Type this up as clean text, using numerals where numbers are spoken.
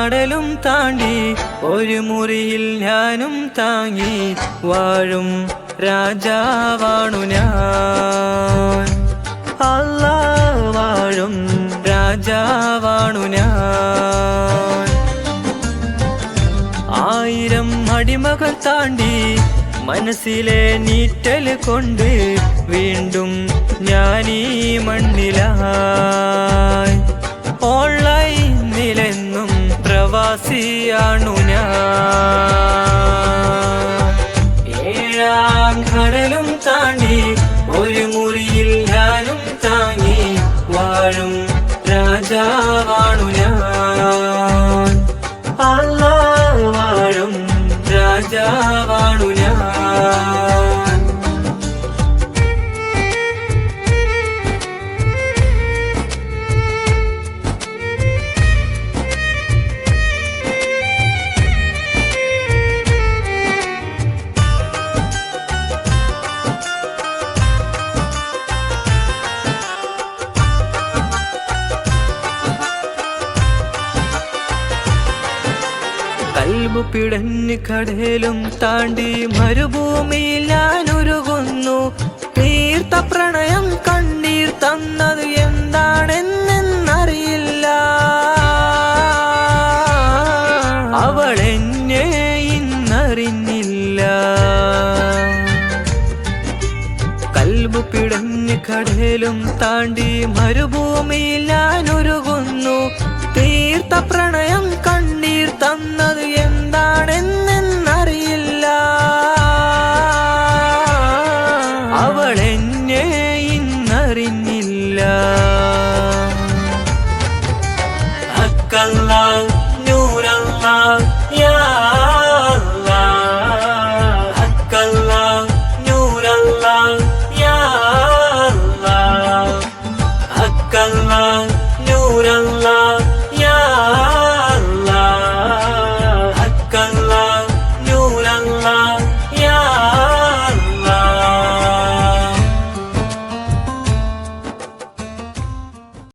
കടലും താണ്ടി ഒരു മുറിയിൽ ഞാനും താങ്ങി വാഴും രാജാവാണു ഞാൻ. അല്ലാഹ് വാഴും രാജാവാണു ഞാൻ. 1000 അടിമകൾ താണ്ടി മനസ്സിലെ നീറ്റൽ കൊണ്ട് വീണ്ടും ഞാനീ മണ്ണിലായി. ഓൺലൈനിലെന്നും പ്രവാസിയാണു ഞാൻ. 7 കടലും താണ്ടി ഒരു മുറിയിൽ ഞാനും താങ്ങി വാഴും രാജാവാണു ഞാൻ. അല്ലാഹ് വാഴും രാജാവാണു ഞാൻ. കൽബ് പിടഞ്ഞ് കടലും താണ്ടി മരുഭൂമിയിൽ ഞാനൊരുകുന്നു. തീർത്ത പ്രണയം കണ്ണീർ തന്നത് എന്താണെന്നറിയില്ല. അവൾ എന്നെ ഇന്നറിഞ്ഞില്ല. കൽബ് പിടഞ്ഞ് കടലും താണ്ടി മരുഭൂമിയിൽ ഞാനൊരുകുന്നു. തീർത്ത പ്രണയം കണ്ണീർ തന്നത് എന്താണെന്നറിയില്ല. അവൾ എന്നെ ഇന്നറിഞ്ഞില്ല. ഹക്കല്ലാഹ് നൂറല്ലാഹ്